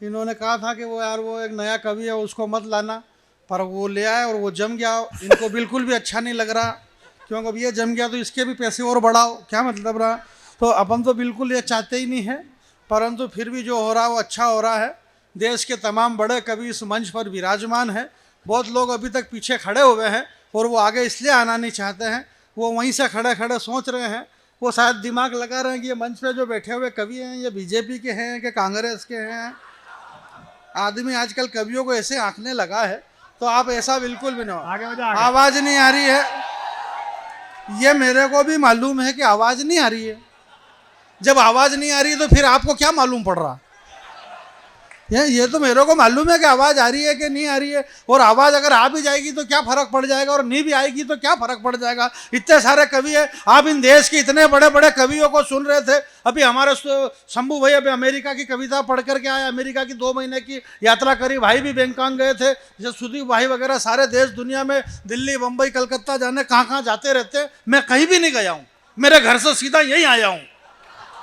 इन्होंने कहा था कि वो यार वो एक नया कवि है उसको मत लाना, पर वो ले आए और वो जम गया। इनको बिल्कुल भी अच्छा नहीं लग रहा, क्योंकि अब ये जम गया तो इसके भी पैसे और बढ़ाओ, क्या मतलब रहा। तो अपन तो बिल्कुल ये चाहते ही नहीं है, परंतु फिर भी जो हो रहा है वो अच्छा हो रहा है। देश के तमाम बड़े कवि इस मंच पर विराजमान हैं। बहुत लोग अभी तक पीछे खड़े हुए हैं और वो आगे इसलिए आना नहीं चाहते हैं, वो वहीं से खड़े खड़े सोच रहे हैं, वो शायद दिमाग लगा रहे हैं कि ये मंच पे जो बैठे हुए कवि हैं ये बीजेपी के हैं कि कांग्रेस के हैं। आदमी आजकल कवियों को ऐसे आंकने लगा है, तो आप ऐसा बिल्कुल भी ना हो। आवाज़ नहीं आ रही है, ये मेरे को भी मालूम है कि आवाज़ नहीं आ रही है। जब आवाज़ नहीं आ रही है तो फिर आपको क्या मालूम पड़ रहा? ये तो मेरे को मालूम है कि आवाज़ आ रही है कि नहीं आ रही है, और आवाज़ अगर आ भी जाएगी तो क्या फ़र्क पड़ जाएगा, और नहीं भी आएगी तो क्या फ़र्क पड़ जाएगा। इतने सारे कवि हैं, आप इन देश के इतने बड़े बड़े कवियों को सुन रहे थे। अभी हमारे शंभू भाई अभी अमेरिका की कविता पढ़ करके आए, अमेरिका की 2 महीने की यात्रा करी। भाई भी बैंकॉक गए थे, जैसे सुदीप भाई वगैरह सारे देश दुनिया में दिल्ली बम्बई कलकत्ता जाने कहाँ कहाँ जाते रहते। मैं कहीं भी नहीं गया हूँ, मेरे घर से सीधा यहीं आया हूँ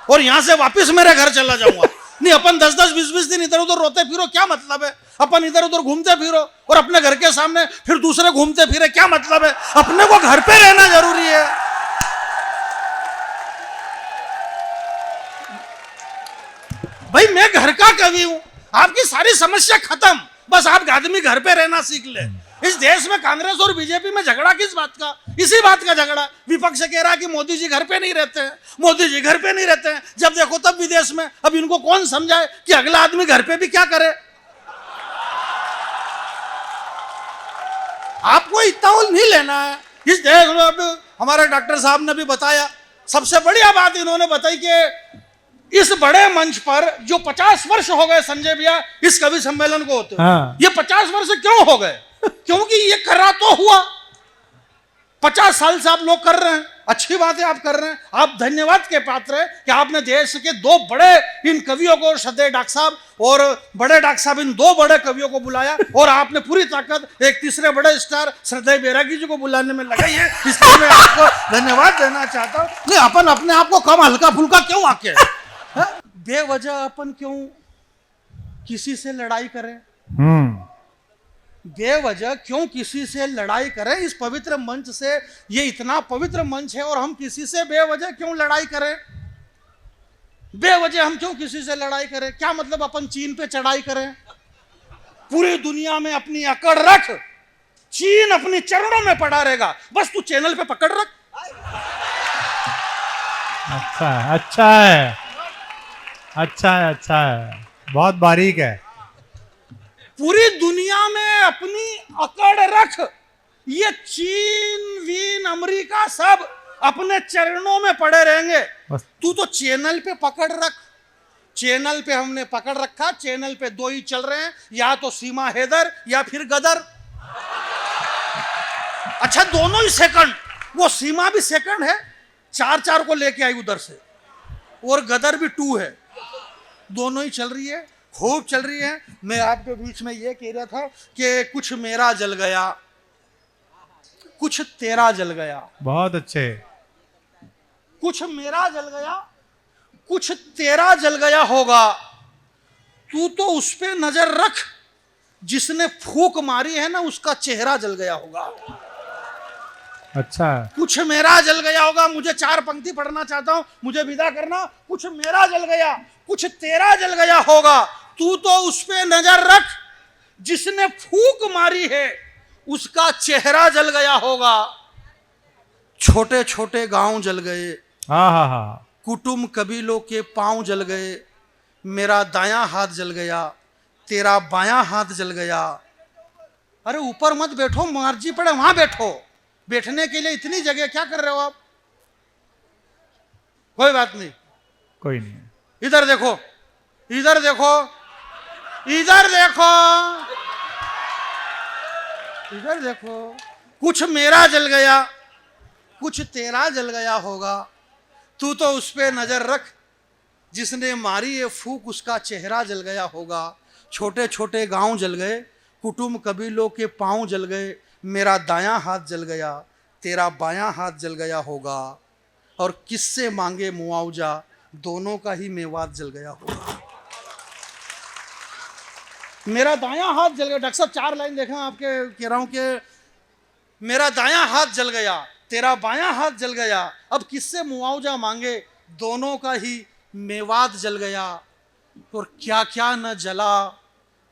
और यहाँ से वापस मेरे घर चला जाऊँगा। नहीं, अपन 10-10 20-20 दिन इधर उधर रोते फिरो, क्या मतलब है। अपन इधर उधर घूमते फिरो और अपने घर के सामने फिर दूसरे घूमते फिरे, क्या मतलब है। अपने को घर पे रहना जरूरी है। भाई मैं घर का कवि हूं, आपकी सारी समस्या खत्म, बस आप आदमी घर पे रहना सीख ले। इस देश में कांग्रेस और बीजेपी में झगड़ा किस बात का? इसी बात का झगड़ा। विपक्ष कह रहा है कि मोदी जी घर पे नहीं रहते हैं, मोदी जी घर पे नहीं रहते हैं, जब देखो तब विदेश में। अब इनको कौन समझाए कि अगला आदमी घर पे भी क्या करे। आपको इतना नहीं लेना है। इस देश में अब हमारे डॉक्टर साहब ने भी बताया, सबसे बढ़िया बात इन्होंने बताई कि इस बड़े मंच पर जो 50 वर्ष हो गए संजय भैया इस कवि सम्मेलन को होते, ये 50 वर्ष क्यों हो गए? क्योंकि ये करा तो हुआ, 50 साल से आप लोग कर रहे हैं, अच्छी बात है आप कर रहे हैं। आप धन्यवाद के पात्र हैं कि आपने देश के 2 बड़े इन कवियों को, श्रद्धेय डॉक्टर साहब और बड़े डॉक्टर साहब, इन 2 बड़े कवियों को बुलाया, और आपने पूरी ताकत एक तीसरे बड़े स्टार श्रद्धेय बैरागी जी को बुलाने में लगाई है, इसलिए मैं आपको धन्यवाद देना चाहता हूँ। नहीं, अपन अपने आप को कम हल्का फुल्का क्यों आके बेवजह अपन क्यों किसी से लड़ाई करें? बेवजह क्यों किसी से लड़ाई करें? इस पवित्र मंच से, ये इतना पवित्र मंच है और हम किसी से बेवजह क्यों लड़ाई करें? बेवजह हम क्यों किसी से लड़ाई करें? क्या मतलब अपन चीन पे चढ़ाई करें? पूरी दुनिया में अपनी अकड़ रख, चीन अपनी चरणों में पड़ा रहेगा, बस तू चैनल पे पकड़ रख। अच्छा है, अच्छा है, अच्छा है, अच्छा है, बहुत बारीक है। पूरी दुनिया में अपनी अकड़ रख, ये चीन वीन अमेरिका सब अपने चरणों में पड़े रहेंगे, तू तो चैनल पे पकड़ रख। चैनल पे हमने पकड़ रखा, चैनल पे 2 ही चल रहे हैं, या तो सीमा हैदर या फिर गदर। अच्छा, दोनों ही सेकंड, वो सीमा भी सेकंड है, 4-4 को लेके आई उधर से, और गदर भी 2 है, दोनों ही चल रही है, खूब चल रही है। मैं आपके बीच में ये कह रहा था कि कुछ मेरा जल गया, कुछ तेरा जल गया। बहुत अच्छे। कुछ मेरा जल गया, कुछ तेरा जल गया होगा, तू तो उस पे नजर रख जिसने फूंक मारी है ना, उसका चेहरा जल गया होगा। अच्छा, कुछ मेरा जल गया होगा। मुझे 4 पंक्ति पढ़ना चाहता हूं, मुझे विदा करना। कुछ मेरा जल गया, कुछ तेरा जल गया होगा, तू तो उस पे नजर रख जिसने फूंक मारी है, उसका चेहरा जल गया होगा। छोटे छोटे गांव जल गए, हाँ, कुटुंब कबीलों के पांव जल गए, मेरा दायां हाथ जल गया, तेरा बायां हाथ जल गया। अरे ऊपर मत बैठो, मर्जी पड़े वहां बैठो, बैठने के लिए इतनी जगह, क्या कर रहे हो आप? कोई बात नहीं, कोई नहीं। इधर देखो, इधर देखो, इधर देखो, इधर देखो। कुछ मेरा जल गया, कुछ तेरा जल गया होगा, तू तो उस पे नजर रख जिसने मारी ये फूंक, उसका चेहरा जल गया होगा। छोटे छोटे गांव जल गए, कुटुंब कबीलों के पांव जल गए, मेरा दायां हाथ जल गया, तेरा बायां हाथ जल गया होगा, और किससे मांगे मुआवजा, दोनों का ही मेवात जल गया होगा। मेरा दायां हाथ जल गया। डॉक्टर साहब 4 लाइन देखा आपके, कह रहा हूं कि मेरा दायां हाथ जल गया, तेरा बायां हाथ जल गया, अब किससे मुआवजा मांगे, दोनों का ही मेवात जल गया। और क्या क्या न जला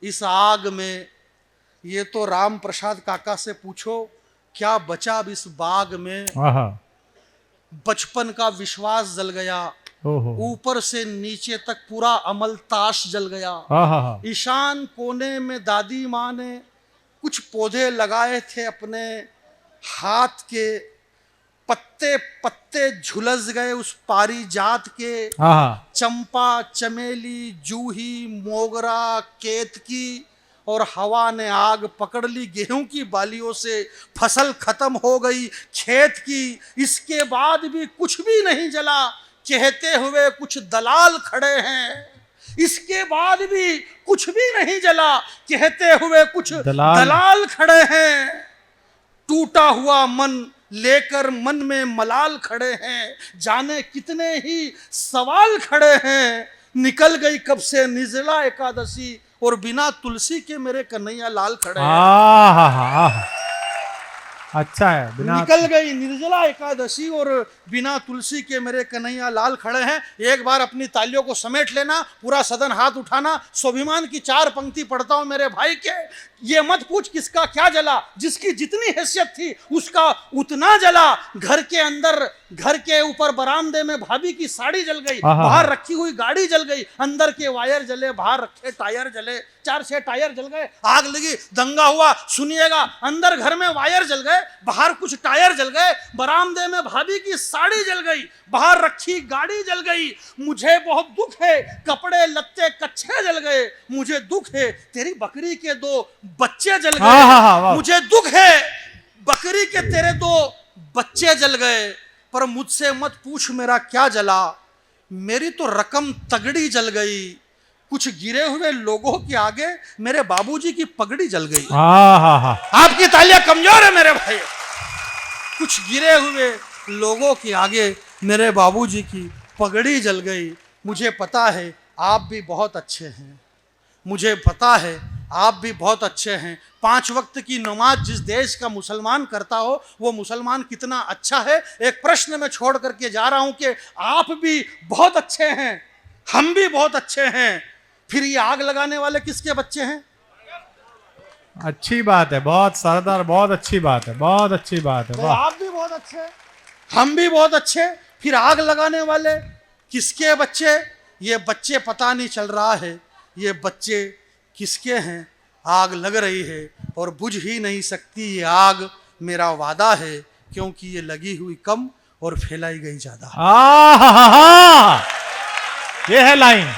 इस आग में, ये तो राम प्रसाद काका से पूछो क्या बचा अब इस बाग में। आहा, बचपन का विश्वास जल गया, ओहो, ऊपर से नीचे तक पूरा अमल ताश जल गया। आहा, ईशान कोने में दादी माँ ने कुछ पौधे लगाए थे अपने हाथ के, पत्ते पत्ते झुलस गए उस पारिजात के। आहा, चंपा, चमेली, जूही, मोगरा, केतकी, और हवा ने आग पकड़ ली गेहूं की बालियों से। फसल खत्म हो गई खेत की, इसके बाद भी कुछ भी नहीं जला, कहते हुए कुछ दलाल खड़े हैं। इसके बाद भी कुछ भी नहीं जला, कहते हुए कुछ दलाल खड़े हैं। टूटा हुआ मन लेकर मन में मलाल खड़े हैं, जाने कितने ही सवाल खड़े हैं। निकल गई कब से निर्जला एकादशी, और बिना तुलसी के मेरे कन्हैया लाल खड़े हैं। आहा, अच्छा है। बिना निकल गई निर्जला एकादशी और बिना तुलसी के मेरे कन्हैया लाल खड़े हैं। एक बार अपनी तालियों को समेट लेना, पूरा सदन हाथ उठाना। स्वाभिमान की 4 पंक्ति पढ़ता हूं मेरे भाई के। ये मत पूछ किसका क्या जला, जिसकी जितनी हैसियत थी उसका उतना जला। घर के अंदर, घर के ऊपर बरामदे में भाभी की साड़ी जल गई, बाहर रखी हुई गाड़ी जल गई, अंदर के वायर जले, बाहर रखे टायर जले, 4-6 टायर जल गए, आग लगी, दंगा हुआ। सुनिएगा, अंदर घर में वायर जल गए, बाहर कुछ टायर जल गए, बरामदे में भाभी की साड़ी जल गई, बाहर रखी गाड़ी जल गई। मुझे बहुत दुख है, कपड़े लत्ते कच्चे जल गए। मुझे दुख है, तेरी बकरी के 2 बच्चे जल गए। मुझे दुख है, बकरी के तेरे 2 बच्चे जल गए। पर मुझसे मत पूछ मेरा क्या जला, मेरी तो रकम तगड़ी जल गई। कुछ गिरे हुए लोगों के आगे मेरे बाबूजी की पगड़ी जल गई। आपकी तालियां कमजोर है मेरे भाई। कुछ गिरे हुए लोगों के आगे मेरे बाबूजी की पगड़ी जल गई। मुझे पता है आप भी बहुत अच्छे हैं, मुझे पता है आप भी बहुत अच्छे हैं। 5 वक्त की नमाज जिस देश का मुसलमान करता हो, वो मुसलमान कितना अच्छा है। एक प्रश्न में छोड़ करके जा रहा हूं कि आप भी बहुत अच्छे हैं, हम भी बहुत अच्छे हैं। फिर ये आग लगाने वाले किसके बच्चे हैं? अच्छी बात है, बहुत सरदार, बहुत अच्छी बात है, बहुत अच्छी बात है। तो आप भी बहुत अच्छे, हम भी बहुत अच्छे। फिर आग लगाने वाले किसके बच्चे? ये बच्चे पता नहीं चल रहा है, ये बच्चे किसके हैं? आग लग रही है और बुझ ही नहीं सकती ये आग, मेरा वादा है, क्योंकि ये लगी हुई कम और फैलाई गई ज्यादा। ये है लाइन।